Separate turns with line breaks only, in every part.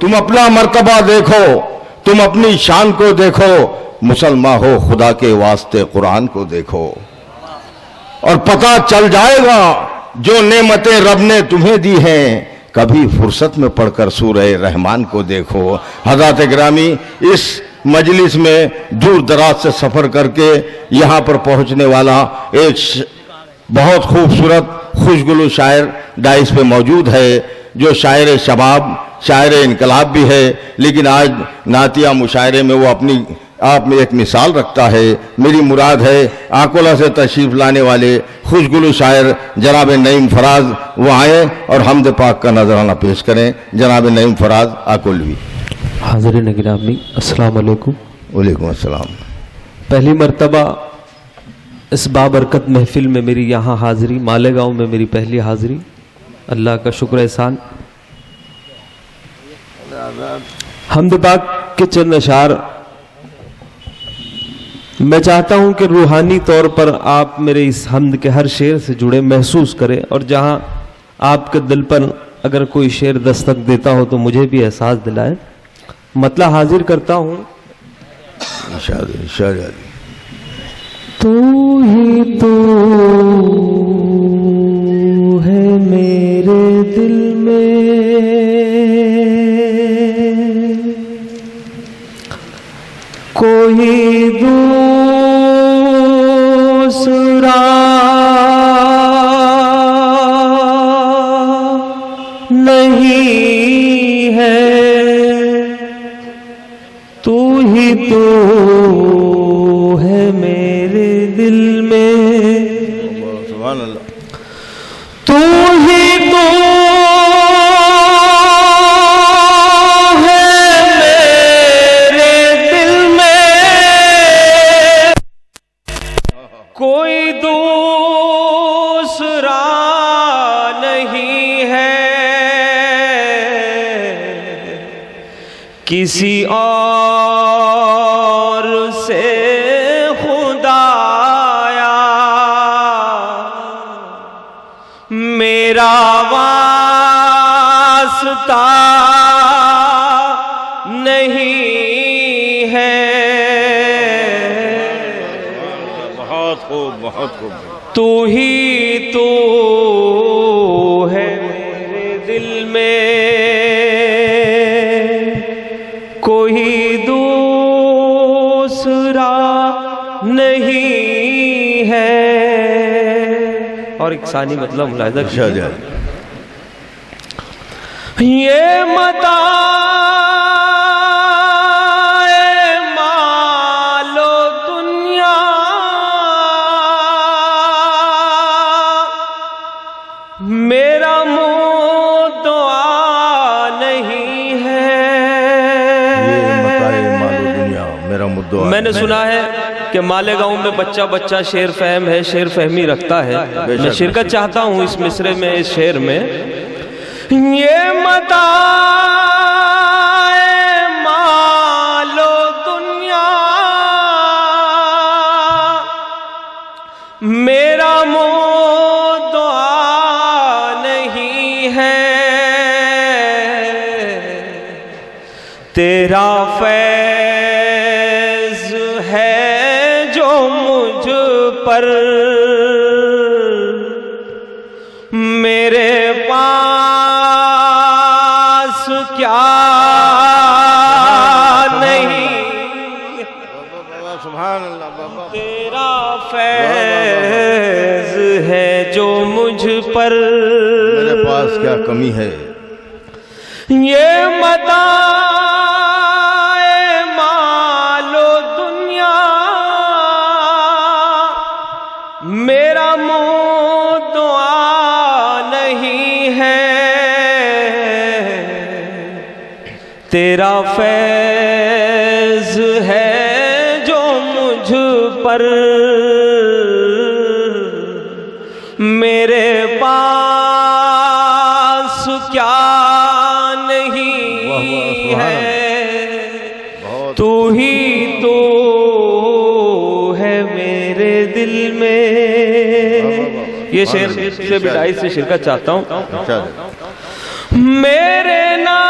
तुम अपना मर्तबा देखो, तुम अपनी शान को देखो, मुसलमान हो खुदा के वास्ते कुरान को देखो, और पता चल जाएगा जो नेमतें रब ने तुम्हें दी हैं, कभी फुर्सत में पढ़कर सूरह रहमान को देखो। हज़रत गिरामी, इस मजलिस में दूर दराज से सफ़र करके यहाँ पर पहुँचने वाला एक बहुत खूबसूरत खुशगुलू शायर डाइस पे मौजूद है, जो शायर शबाब, शायर इनकलाब भी है, लेकिन आज नातिया मुशायरे में वो अपनी आप में एक मिसाल रखता है। मेरी मुराद है आकोला से तशरीफ़ लाने वाले खुशगुलू शायर जनाब नईम फराज वो आए और हमद पाक का नजराना पेश करें। जनाब नईम फराज आकोलवी।
हाज़रीन गिरामी, अस्सलाम वालेकुम।
वालेकुम अस्सलाम।
पहली मर्तबा इस बाबरकत महफिल में मेरी यहाँ हाज़िरी, मालेगांव में मेरी पहली हाज़िरी, अल्लाह का शुक्र एहसान। हमद पाक के चंद अशार मैं चाहता हूं कि रूहानी तौर पर आप मेरे इस हमद के हर शेर से जुड़े महसूस करें, और जहां आपके दिल पर अगर कोई शेर दस्तक देता हो तो मुझे भी एहसास दिलाए। मतला हाजिर करता हूं। तू ही तो है मेरे दिल में, कोई दूसरा नहीं है, तू ही तो है मेरे दिल में,
सुभान अल्लाह।
तू ही तो कोई दूसरा नहीं है, किसी और से खुदाया मेरा वास्ता नहीं है।
बहुत खूब।
तू ही तो है मेरे दिल में, कोई दूसरा नहीं है। और एक सानी मतलब मुलाहिजा कीजिए। ये मता मेरा मुद्दा नहीं है।
ये मताए मालो दुनिया मेरा मुद्दा।
मैंने सुना है कि मालेगांव में बच्चा बच्चा शेर फहम है, शेर फहमी रखता है। मैं शिरकत चाहता हूँ इस मिसरे में, इस शेर में। ये मताए मालो दुनिया मेरा तेरा फैज़ है जो मुझ पर, मेरे पास क्या नहीं।
सुभान अल्लाह।
तेरा फैज़ है जो मुझ पर,
मेरे पास क्या कमी है।
ये मता मालो दुनिया मेरा मुद्दा नहीं है, तेरा फैज़ है जो मुझ पर, मेरे पास क्या नहीं है। तू ही तो है मेरे दिल में। ये शेर से बिदाई से शिरकत चाहता हूँ। मेरे नाम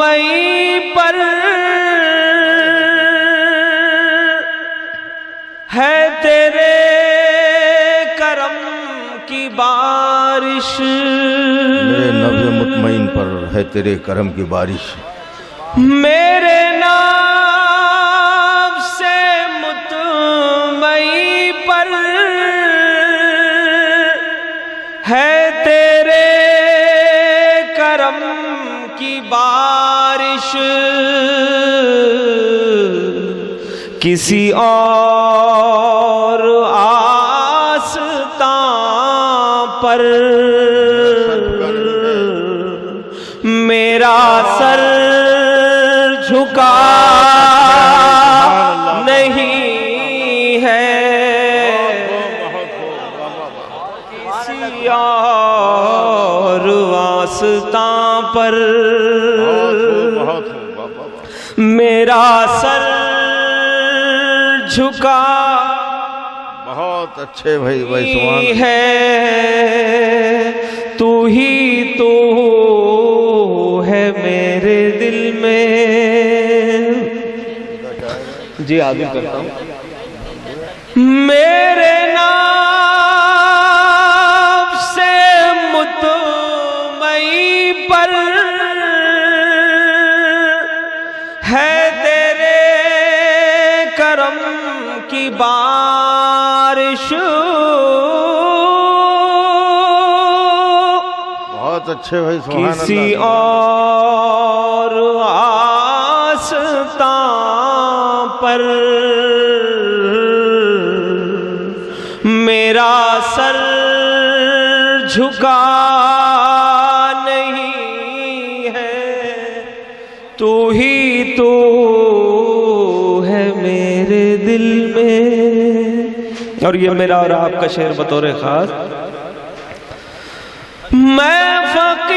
مئی پر ہے تیرے کرم کی بارش،
میرے نبض مطمئن پر ہے تیرے کرم کی بارش،
میرے نفس مطمئن پر ہے تیرے کرم کی بارش، کسی اور آستاں پر میرا سر جھکا نہیں ہے، کسی اور آستاں پر میرا سر جھکا
بہت اچھے بھائی سبحان
ہے، تو ہی تو ہے میرے دل میں۔ جی آگے کرتا ہوں، میرے نفس مطمئن پر ہے تیرے کرم کی بارش،
بہت اچھے بھائی سبحان
کسی
اللہ،
اور آستاں پر میرا سر جھکا نہیں ہے، تو ہی تو ہے میرے دل میں۔ اور یہ میرا اور آپ کا شعر بطور خاص، میں فقیر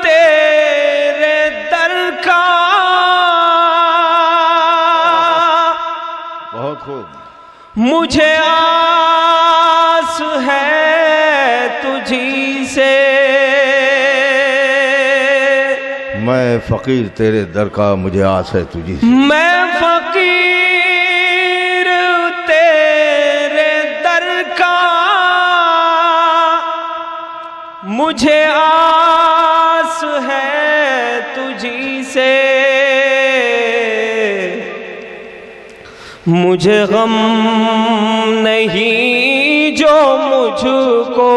تیرے در کا،
بہت خوب،
مجھے آس ہے تجھی سے،
میں فقیر تیرے در کا، مجھے آس ہے تجھی سے،
میں فقیر تیرے در کا، مجھے آس ہے تجھی سے، مجھے غم نہیں جو مجھ کو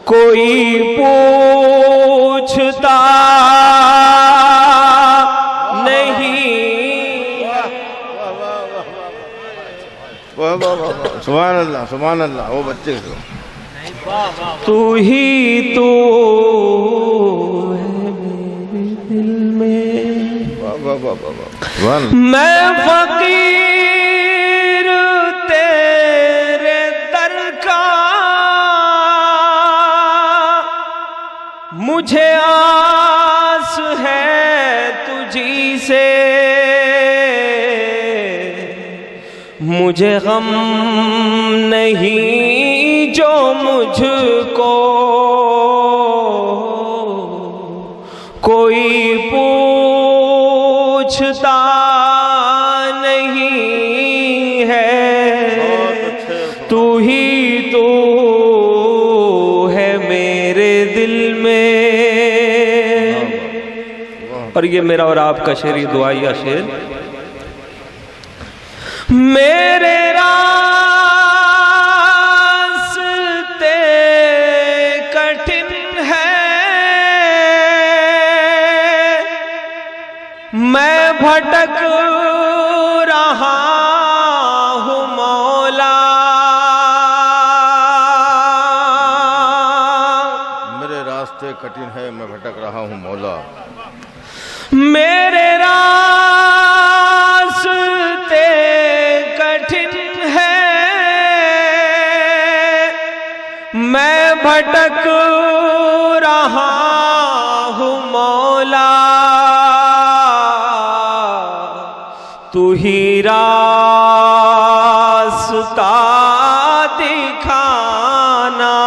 کوئی پوچھتا نہیں،
سبحان اللہ سبحان اللہ، وہ بچے کو
تو ہی تو ہے میرے دل میں، میں فقیر تیرے در کا، مجھے آس ہے تجھی سے، مجھے غم نہیں جو مجھ کو کوئی پوچھتا نہیں ہے، تو ہی تو ہے میرے دل میں۔ اور یہ میرا اور آپ کا شعری دعائیہ شعر، میرے راستے کٹھن ہے، میں بھٹک رہا ہوں مولا،
میرے راستے کٹھن ہے، میں بھٹک رہا ہوں مولا،
میرے راستے کٹھن ہے، میں بھٹک رہا ہوں مولا، تو ہی راستہ دکھانا،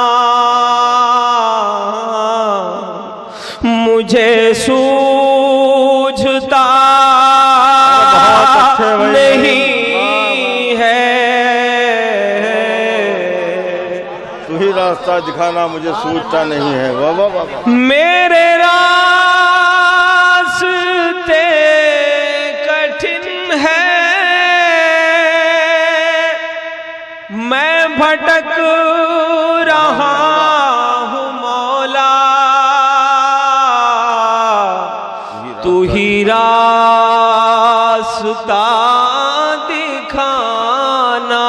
सूझता नहीं है,
तू ही रास्ता दिखाना मुझे सूझता नहीं है। वाह वाह वाह वाह।
मेरे रास्ते कठिन है, मैं भटक रहा हूँ मौला, तू ही रास्ता दिखाना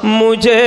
मुझे